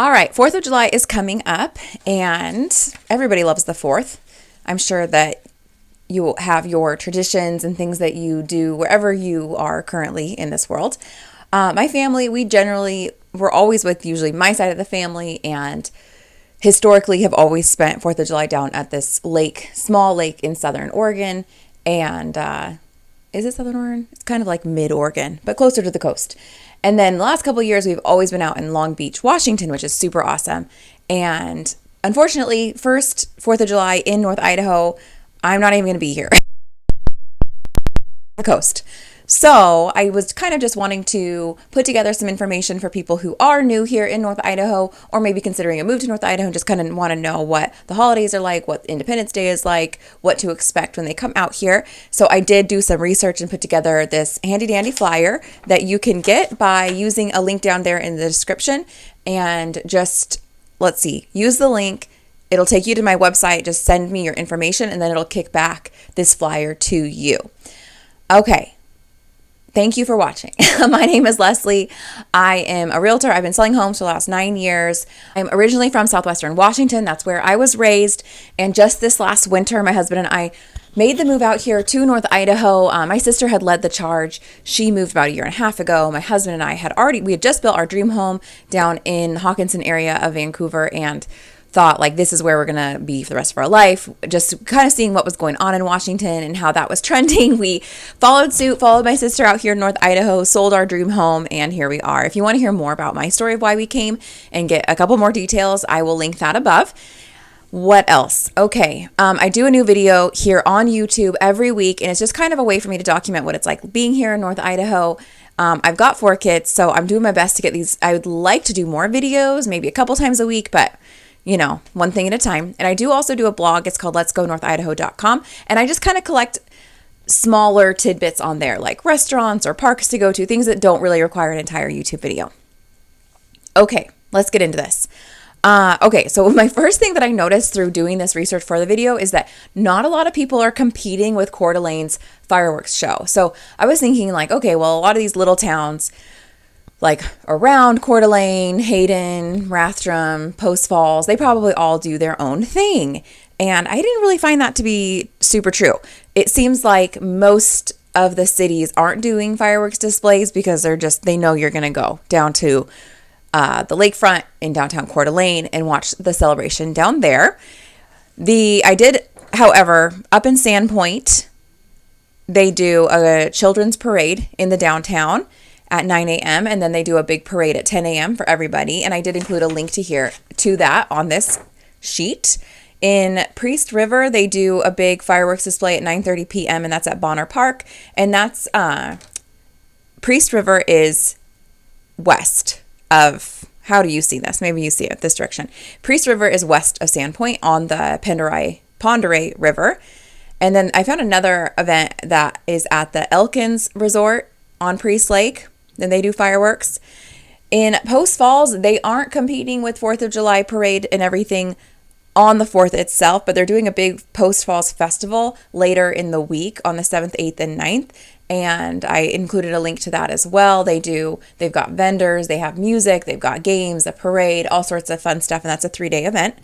All right, 4th of July is coming up, and everybody loves the 4th. I'm sure that you will have your traditions and things that you do wherever you are currently in this world. My family, we're always with usually my side of the family, and historically have always spent 4th of July down at this lake, small lake in Southern Oregon. And is it Southern Oregon? It's kind of like mid-Oregon, but closer to the coast. And then the last couple of years, we've always been out in Long Beach, Washington, which is super awesome. And unfortunately, first 4th of July in North Idaho, I'm not even going to be here. The coast. So I was kind of just wanting to put together some information for people who are new here in North Idaho, or maybe considering a move to North Idaho and just kind of want to know what the holidays are like, what Independence Day is like, what to expect when they come out here. So I did do some research and put together this handy dandy flyer that you can get by using a link down there in the description. And just, let's see, use the link. It'll take you to my website. Just send me your information and then it'll kick back this flyer to you. Okay. Thank you for watching. My name is Leslie. I am a realtor. I've been selling homes for the last 9 years. I'm originally from Southwestern Washington. That's where I was raised. And just this last winter, my husband and I made the move out here to North Idaho. My sister had led the charge. She moved about a year and a half ago. My husband and I we had just built our dream home down in the Hawkinson area of Vancouver, and thought like this is where we're gonna be for the rest of our life. Just kind of seeing what was going on in Washington and how that was trending. We followed suit, followed my sister out here in North Idaho, sold our dream home, and here we are. If you want to hear more about my story of why we came and get a couple more details, I will link that above. What else? Okay, I do a new video here on YouTube every week, and it's just kind of a way for me to document what it's like being here in North Idaho. I've got 4 kids, so I'm doing my best to get these. I would like to do more videos, maybe a couple times a week, but one thing at a time. And I do also do a blog. It's called letsgonorthidaho.com. And I just kind of collect smaller tidbits on there, like restaurants or parks to go to, things that don't really require an entire YouTube video. Okay, let's get into this. Okay, so my first thing that I noticed through doing this research for the video is that not a lot of people are competing with Coeur d'Alene's fireworks show. So I was thinking like, okay, well, a lot of these little towns like around Coeur d'Alene, Hayden, Rathdrum, Post Falls, they probably all do their own thing. And I didn't really find that to be super true. It seems like most of the cities aren't doing fireworks displays because they know you're going to go down to the lakefront in downtown Coeur d'Alene and watch the celebration down there. I did, however, up in Sandpoint, they do a children's parade in the downtown at 9 a.m. and then they do a big parade at 10 a.m. for everybody. And I did include a link to that on this sheet. In Priest River, they do a big fireworks display at 9:30 p.m. and that's at Bonner Park. And that's Priest River is west of, how do you see this? Maybe you see it this direction. Priest River is west of Sandpoint on the Ponderay River. And then I found another event that is at the Elkins Resort on Priest Lake. Then they do fireworks. In Post Falls, they aren't competing with 4th of July parade and everything on the 4th itself, but they're doing a big Post Falls festival later in the week on the 7th, 8th, and 9th. And I included a link to that as well. They've got vendors, they have music, they've got games, a parade, all sorts of fun stuff. And that's a 3-day event.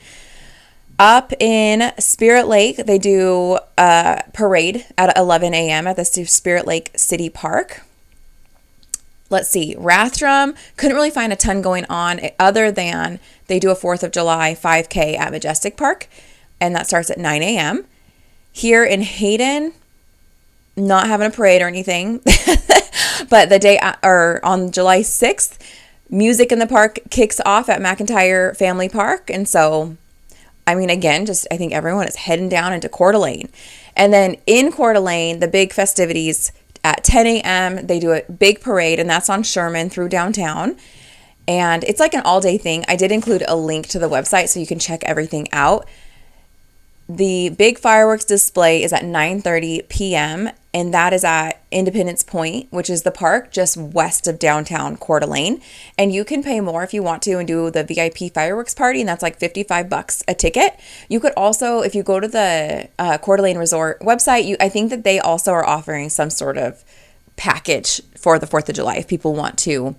Up in Spirit Lake, they do a parade at 11 a.m. at the Spirit Lake City Park. Let's see, Rathdrum, couldn't really find a ton going on other than they do a 4th of July 5K at Majestic Park, and that starts at 9 a.m. Here in Hayden, not having a parade or anything, but on July 6th, music in the park kicks off at McIntyre Family Park, and so, I mean, again, I think everyone is heading down into Coeur d'Alene. And then in Coeur d'Alene, the big festivities at 10 a.m., they do a big parade, and that's on Sherman through downtown. And it's like an all-day thing. I did include a link to the website so you can check everything out. The big fireworks display is at 9:30 p.m., and that is at Independence Point, which is the park just west of downtown Coeur d'Alene. And you can pay more if you want to and do the VIP fireworks party, and that's like $55 a ticket. You could also, if you go to the Coeur d'Alene Resort website, I think that they also are offering some sort of package for the 4th of July if people want to,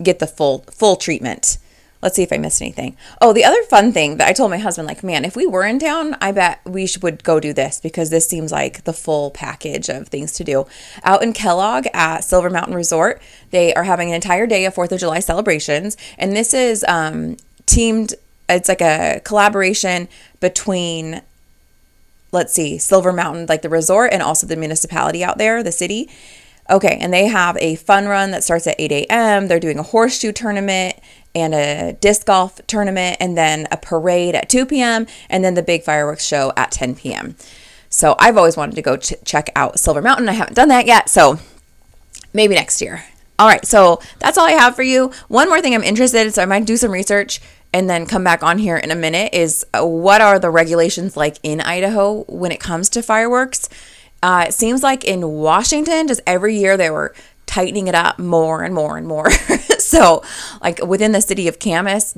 get the full treatment Let's see if I missed anything. Oh, the other fun thing that I told my husband, like, man, if we were in town, I bet would go do this because this seems like the full package of things to do. Out in Kellogg at Silver Mountain Resort, they are having an entire day of 4th of July celebrations. And this is teamed, it's like a collaboration between, let's see, Silver Mountain, like the resort, and also the municipality out there, the city. Okay, and they have a fun run that starts at 8 a.m. They're doing a horseshoe tournament and a disc golf tournament, and then a parade at 2 p.m., and then the big fireworks show at 10 p.m. So I've always wanted to go check out Silver Mountain. I haven't done that yet, so maybe next year. All right, so that's all I have for you. One more thing I'm interested in, so I might do some research and then come back on here in a minute, is what are the regulations like in Idaho when it comes to fireworks? It seems like in Washington, just every year they were tightening it up more and more and more. So like within the city of Camas,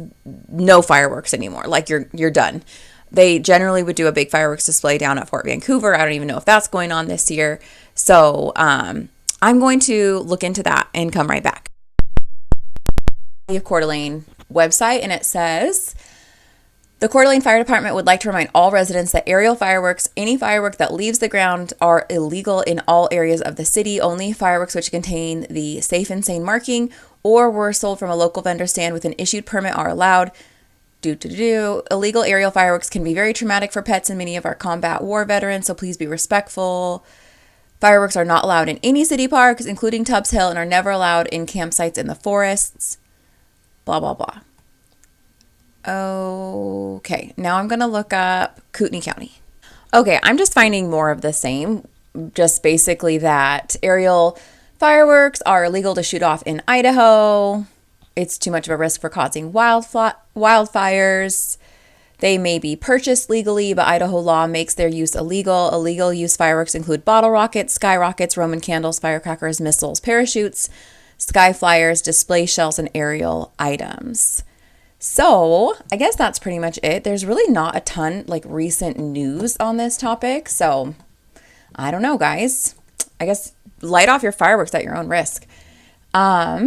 no fireworks anymore. Like you're done. They generally would do a big fireworks display down at Fort Vancouver. I don't even know if that's going on this year. So I'm going to look into that and come right back. The Coeur d'Alene website, and it says, the Coeur d'Alene Fire Department would like to remind all residents that aerial fireworks, any firework that leaves the ground, are illegal in all areas of the city. Only fireworks which contain the safe and sane marking or were sold from a local vendor stand with an issued permit are allowed. Illegal aerial fireworks can be very traumatic for pets and many of our combat war veterans, so please be respectful. Fireworks are not allowed in any city parks, including Tubbs Hill, and are never allowed in campsites in the forests. Blah, blah, blah. Okay, now I'm going to look up Kootenai County. Okay, I'm just finding more of the same. Just basically that aerial fireworks are illegal to shoot off in Idaho. It's too much of a risk for causing wildfires. They may be purchased legally, but Idaho law makes their use illegal. Illegal use fireworks include bottle rockets, sky rockets, Roman candles, firecrackers, missiles, parachutes, sky flyers, display shells, and aerial items. So I guess that's pretty much it. There's really not a ton like recent news on this topic. So I don't know, guys. I guess light off your fireworks at your own risk. All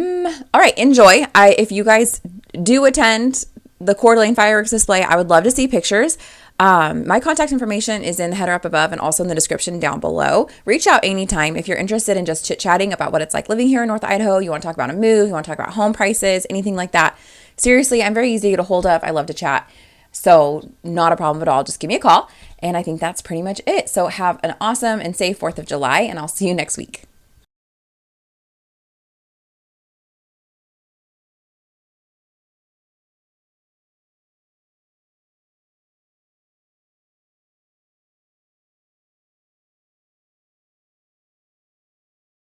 right, enjoy. If you guys do attend the Coeur d'Alene fireworks display, I would love to see pictures. My contact information is in the header up above and also in the description down below. Reach out anytime if you're interested in just chit-chatting about what it's like living here in North Idaho. You want to talk about a move, you want to talk about home prices, anything like that. Seriously, I'm very easy to get a hold of. I love to chat. So not a problem at all. Just give me a call. And I think that's pretty much it. So have an awesome and safe 4th of July, and I'll see you next week.